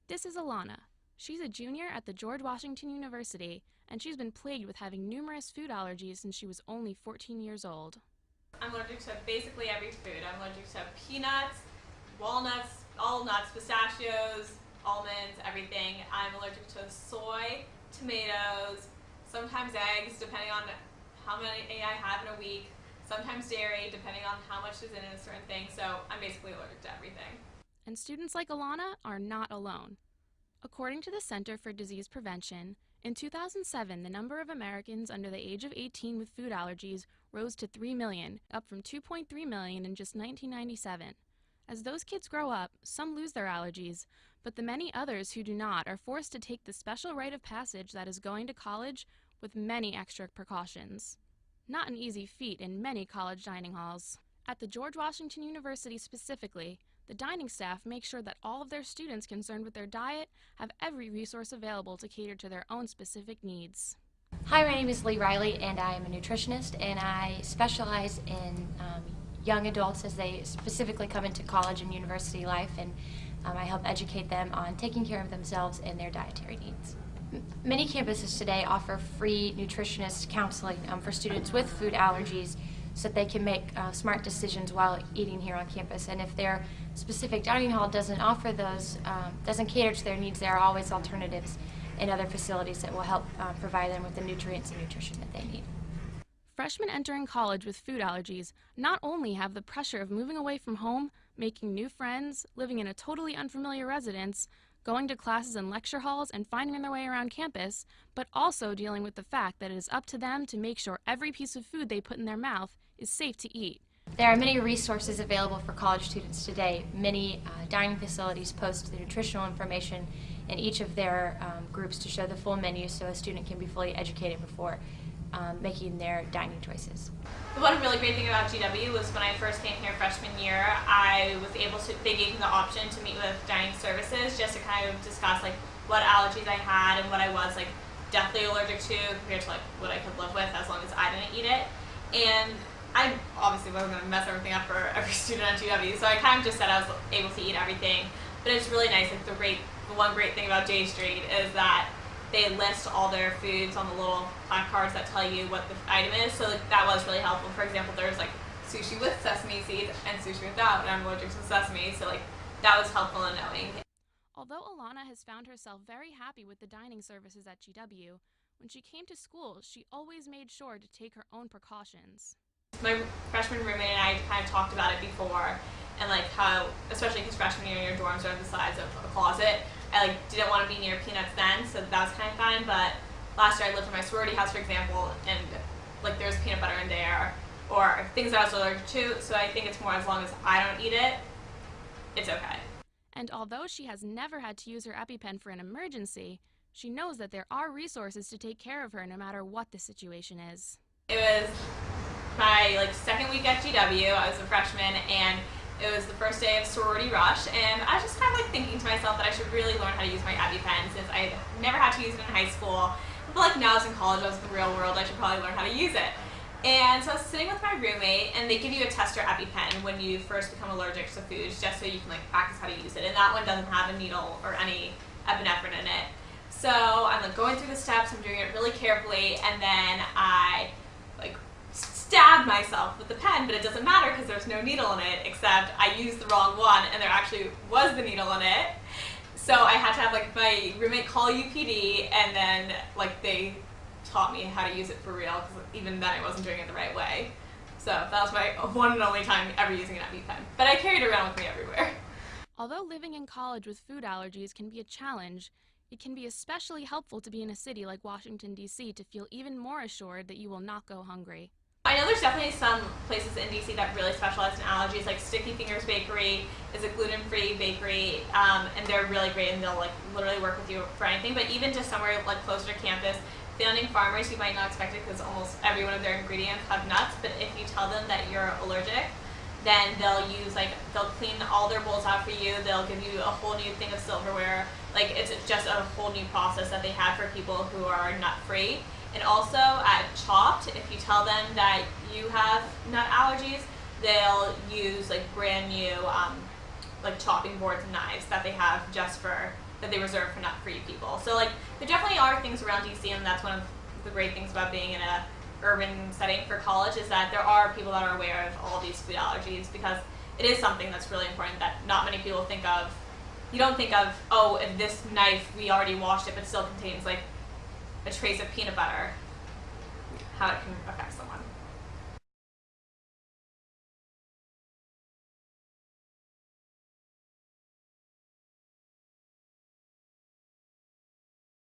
This is Alana. She's a junior at the George Washington University, and she's been plagued with having numerous food allergies since she was only 14 years old. I'm allergic to basically every food. I'm allergic to peanuts, walnuts, all nuts, pistachios, almonds, everything. I'm allergic to soy, tomatoes, sometimes eggs, depending on how many I have in a week, sometimes dairy, depending on how much is in a certain thing. So I'm basically allergic to everything. And students like Alana are not alone. According to the Center for Disease Prevention, in 2007, the number of Americans under the age of 18 with food allergies rose to 3 million, up from 2.3 million in just 1997. As those kids grow up, some lose their allergies, but the many others who do not are forced to take the special rite of passage that is going to college with many extra precautions. Not an easy feat in many college dining halls. At the George Washington University specifically, the dining staff make sure that all of their students concerned with their diet have every resource available to cater to their own specific needs. Hi, my name is Lee Riley, and I am a nutritionist, and I specialize in young adults as they specifically come into college and university life, and I help educate them on taking care of themselves and their dietary needs. Many campuses today offer free nutritionist counseling for students with food allergies so that they can make smart decisions while eating here on campus. And if their specific dining hall doesn't offer those, doesn't cater to their needs, there are always alternatives in other facilities that will help provide them with the nutrients and nutrition that they need. Freshmen entering college with food allergies not only have the pressure of moving away from home, making new friends, living in a totally unfamiliar residence, going to classes and lecture halls, and finding their way around campus, but also dealing with the fact that it is up to them to make sure every piece of food they put in their mouth is safe to eat. There are many resources available for college students today. Many dining facilities post the nutritional information in each of their groups to show the full menu so a student can be fully educated before making their dining choices. The one really great thing about GW was when I first came here freshman year, I was able to, they gave me the option to meet with dining services just to kind of discuss like what allergies I had and what I was like deathly allergic to compared to like what I could live with as long as I didn't eat it. And I obviously wasn't going to mess everything up for every student at GW, so I kind of just said I was able to eat everything. But it's really nice, like the one great thing about J Street is that they list all their foods on the little placards that tell you what the item is, so like, that was really helpful. For example, there's like sushi with sesame seeds and sushi without, and I'm allergic to sesame, so like that was helpful in knowing. Although Alana has found herself very happy with the dining services at GW, when she came to school, she always made sure to take her own precautions. My freshman roommate and I kind of talked about it before, and like how, especially because freshman year your dorms are the size of a closet, I like didn't want to be near peanuts then, so that was kind of fine. But last year I lived in my sorority house, for example, and like there's peanut butter in there or things that I was allergic to. So I think it's more as long as I don't eat it, it's okay. And although she has never had to use her EpiPen for an emergency, she knows that there are resources to take care of her no matter what the situation is. It was my like second week at GW. I was a freshman, and it was the first day of sorority rush, and I was just kind of like thinking to myself that I should really learn how to use my EpiPen since I never had to use it in high school. But like now I was in college, I was in the real world, I should probably learn how to use it. And so I was sitting with my roommate, and they give you a tester EpiPen when you first become allergic to foods, just so you can like practice how to use it. And that one doesn't have a needle or any epinephrine in it. So I'm like going through the steps, I'm doing it really carefully, and then I like stabbed myself with the pen, but it doesn't matter because there's no needle in it, except I used the wrong one and there actually was the needle in it. So I had to have like my roommate call UPD, and then like they taught me how to use it for real, because even then I wasn't doing it the right way. So that was my one and only time ever using an EpiPen. But I carried it around with me everywhere. Although living in college with food allergies can be a challenge, it can be especially helpful to be in a city like Washington, D.C. to feel even more assured that you will not go hungry. I know there's definitely some places in DC that really specialize in allergies, like Sticky Fingers Bakery is a gluten-free bakery, and they're really great, and they'll like literally work with you for anything. But even just somewhere like closer to campus, Founding Farmers, you might not expect it because almost every one of their ingredients have nuts, but if you tell them that you're allergic, then they'll clean all their bowls out for you, they'll give you a whole new thing of silverware. Like it's just a whole new process that they have for people who are nut-free. And also at Chopped, if you tell them that you have nut allergies, they'll use like brand new like chopping boards and knives that they have just for that they reserve for nut-free people. So like there definitely are things around DC, and that's one of the great things about being in a urban setting for college is that there are people that are aware of all these food allergies, because it is something that's really important that not many people think of. You don't think of, oh, if this knife, we already washed it, but still contains like a trace of peanut butter, how it can affect someone.